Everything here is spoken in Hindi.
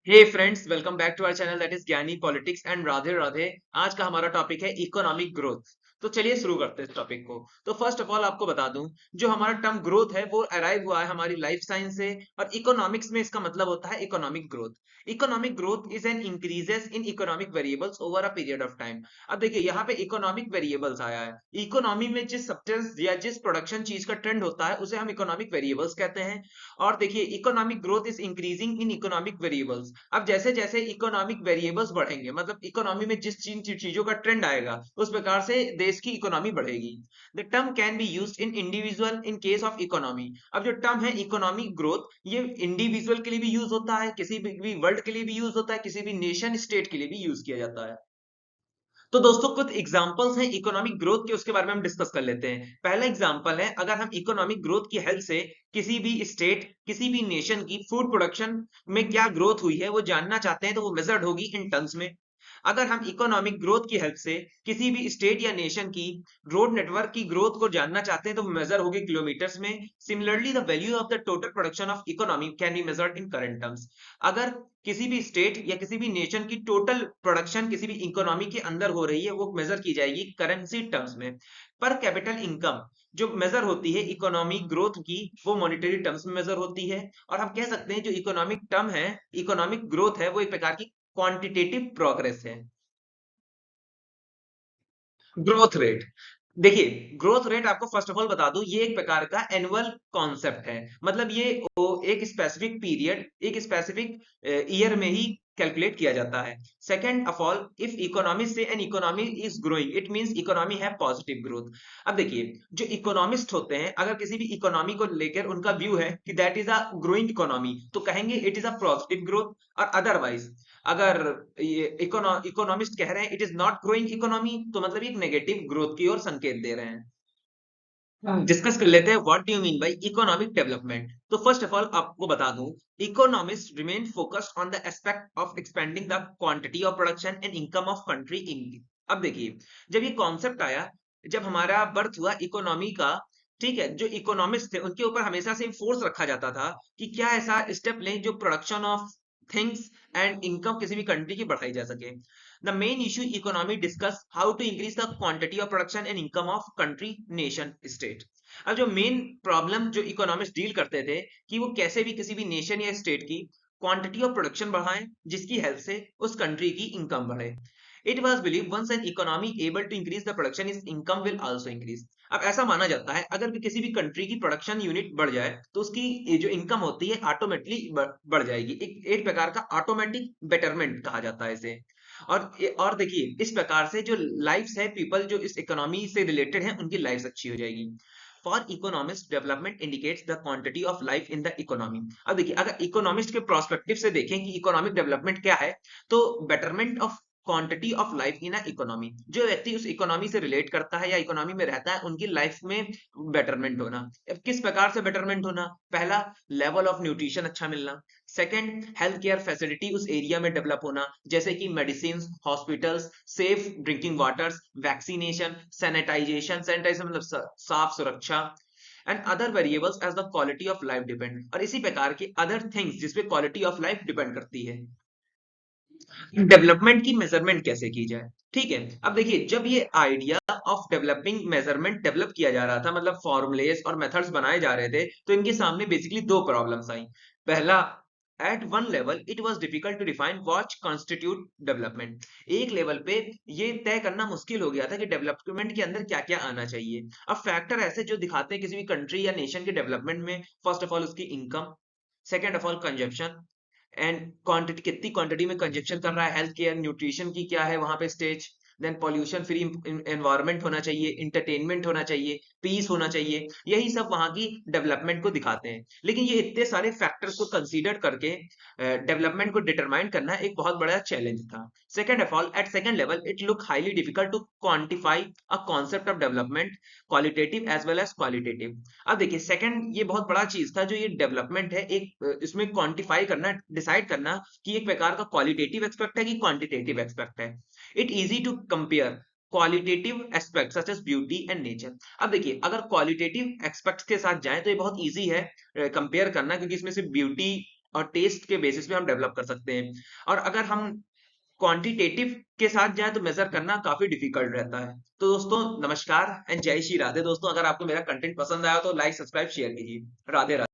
Hey friends, welcome back to our channel that is Gyani politics and Radhe Radhe. आज का हमारा टॉपिक है इकोनॉमिक ग्रोथ। तो चलिए शुरू करते हैं इस टॉपिक को। तो फर्स्ट ऑफ ऑल आपको बता दूं, जो हमारा टर्म ग्रोथ है वो अराइव हुआ है हमारी लाइफ साइंस से। और इकोनॉमिक्स में इसका मतलब होता है economic growth. Economic growth is an increases in economic variables over a period of time. अब देखिए यहाँ पे इकोनॉमिक वेरिएबल्स आया है। इकोनॉमी में जिस सब्सटेंस या जिस प्रोडक्शन चीज का ट्रेंड होता है उसे हम इकोनॉमिक वेरिएबल्स कहते हैं। और देखिए economic growth is increasing in economic variables. अब जैसे जैसे इकोनॉमिक वेरिएबल्स बढ़ेंगे, मतलब इकोनॉमी में जिस चीजों का ट्रेंड आएगा उस प्रकार से देश की इकोनॉमी बढ़ेगी। The term can be used in individual in case of economy. अब जो टर्म है इकोनॉमिक ग्रोथ, ये इंडिविजुअल के लिए भी यूज होता है, किसी भी वर्ल्ड के लिए भी यूज होता है, किसी भी नेशन स्टेट के लिए भी यूज किया जाता है। तो दोस्तों कुछ एग्जांपल्स हैं इकोनॉमिक ग्रोथ के, उसके बारे में हम डिस्कस कर लेते हैं। पहला एग्जांपल है, अगर हम इकोनॉमिक ग्रोथ की हेल्प से किसी भी स्टेट, किसी भी नेशन की फूड प्रोडक्शन में क्या ग्रोथ हुई है वो जानना चाहते हैं, तो वो मेजर्ड होगी इन टन्स में। अगर हम इकोनॉमिक ग्रोथ की हेल्प से किसी भी स्टेट या नेशन की रोड नेटवर्क की ग्रोथ को जानना चाहते हैं तो मेजर होगी किलोमीटर्स में। Similarly the value of the total production of economy can be measured in current terms. अगर किसी भी स्टेट या किसी भी नेशन की टोटल प्रोडक्शन किसी भी इकोनॉमी के अंदर हो रही है वो मेजर की जाएगी करेंसी टर्म्स में। पर कैपिटल इनकम जो मेजर होती है इकोनॉमिक ग्रोथ की, वो मॉनेटरी टर्म्स में मेजर होती है। और हम कह सकते हैं जो इकोनॉमिक टर्म है, इकोनॉमिक ग्रोथ है, वो एक प्रकार की क्वांटिटेटिव प्रोग्रेस है। ग्रोथ रेट, देखिए ग्रोथ रेट आपको फर्स्ट ऑफ ऑल बता दूं, ये एक प्रकार का एनुअल कॉन्सेप्ट है। मतलब ये एक स्पेसिफिक पीरियड, एक स्पेसिफिक ईयर में ही कैलकुलेट किया जाता है। Second of all, if economy से an economy is growing it means economy है पॉजिटिव ग्रोथ। अब देखिए जो इकोनॉमिस्ट होते हैं, अगर किसी भी इकोनॉमी को लेकर उनका व्यू है कि that is a growing economy, तो कहेंगे it is a positive growth. और अदरवाइज अगर ये इकोनॉमिस्ट कह रहे हैं it is not growing economy, तो मतलब एक नेगेटिव ग्रोथ की ओर संकेत दे रहे हैं। डिस्कस कर लेते हैं what do you mean by economic development. तो फर्स्ट ऑफ ऑल आपको बता दूं, economist remain focused on the aspect of expanding the quantity of production and income of country in. अब देखिए जब ये कॉन्सेप्ट आया, जब हमारा बर्थ हुआ इकोनॉमी का, ठीक है, जो इकोनॉमिस्ट थे उनके ऊपर हमेशा से फोर्स रखा जाता था कि क्या ऐसा स्टेप लें जो production of things and income किसी भी कंट्री की बढ़ाई जा सके। The main issue economy discuss how to increase the quantity of production and income of country, nation, state। अब जो मेन प्रॉब्लम जो इकोनॉमिस्ट डील करते थे कि वो कैसे भी किसी भी नेशन या स्टेट की क्वांटिटी ऑफ प्रोडक्शन बढ़ाएं जिसकी हेल्प से उस कंट्री की इनकम बढ़े। It was believe once an economy able to increase the production is income will also increase. अब ऐसा माना जाता है अगर भी किसी भी कंट्री की प्रोडक्शन यूनिट बढ़ जाए तो उसकी ये जो इनकम होती है ऑटोमेटिकली बढ़ जाएगी। एक प्रकार का ऑटोमेटिक बेटरमेंट कहा जाता है इसे। और देखिए इस प्रकार से जो लाइफ्स है पीपल जो इस इकोनॉमी से रिलेटेड है उनकी लाइफ्स अच्छी हो जाएगी। For economist development indicates the quantity of life in the economy. अब देखिए अगर इकोनॉमिस्ट के प्रोस्पेक्टिव से देखें कि इकोनॉमिक डेवलपमेंट क्या है, तो betterment of quantity of life in a economy. जो व्यक्ति उस इकोनॉमी से रिलेट करता है या इकोनॉमी में रहता है उनकी लाइफ में बेटरमेंट होना। अब किस प्रकार से बेटरमेंट होना? पहला, लेवल ऑफ न्यूट्रिशन अच्छा मिलना। सेकंड, हेल्थ केयर फैसिलिटी उस एरिया में डेवलप होना, जैसे कि medicine, hospitals, safe drinking waters, vaccination, sanitization, sanitization मतलब साफ सुरक्षा। And other variables as the quality of life depend, और इसी प्रकार के अदर थिंग्स जिसपे क्वालिटी ऑफ लाइफ डिपेंड करती है। डेवलपमेंट की मेजरमेंट कैसे की जाए, ठीक है। अब देखिए जब ये idea of developing measurement develop किया जा रहा था, मतलब फॉर्मुलेस और मेथड्स बनाए जा रहे थे, तो इनके सामने बेसिकली दो प्रॉब्लम्स आई। पहला, at one level it was difficult to define what constitute development. एक लेवल पे ये तय करना मुश्किल हो गया था कि डेवलपमेंट के अंदर क्या क्या आना चाहिए। अब फैक्टर ऐसे जो दिखाते हैं किसी भी कंट्री या नेशन के डेवलपमेंट में, फर्स्ट ऑफ ऑल उसकी income, second of all consumption and quantity, कितनी क्वांटिटी में कंजप्शन कर रहा है, हेल्थ केयर न्यूट्रिशन की क्या है वहां पे stage, then pollution free environment होना चाहिए, इंटरटेनमेंट होना चाहिए, पीस होना चाहिए। यही सब वहां की डेवलपमेंट को दिखाते हैं। लेकिन ये इतने सारे फैक्टर्स को कंसीडर करके डेवलपमेंट को डिटरमाइन करना एक बहुत बड़ा चैलेंज था। Second of all, at second level it look highly difficult to quantify a concept of development, qualitative as well as qualitative. अब देखिए सेकंड ये बहुत बड़ा चीज था जो ये डेवलपमेंट है, एक इसमें क्वांटिफाई करना, डिसाइड करना कि एक प्रकार का क्वालिटेटिव एक्सपेक्ट है कि क्वांटिटेटिव एक्सपेक्ट है। It easy to compare qualitative aspect such as beauty and nature. अब देखिए अगर क्वालिटेटिव एस्पेक्ट्स के साथ जाए तो ये बहुत इजी है कंपेयर करना, क्योंकि इसमें से ब्यूटी और टेस्ट के बेसिस पे हम डेवलप कर सकते हैं। और अगर हम क्वांटिटेटिव के साथ जाए तो मेजर करना काफी डिफिकल्ट रहता है। तो दोस्तों नमस्कार एंड जय श्री राधे। दोस्तों अगर आपको मेरा कंटेंट पसंद आया तो लाइक सब्सक्राइब शेयर कीजिए। राधे राधे।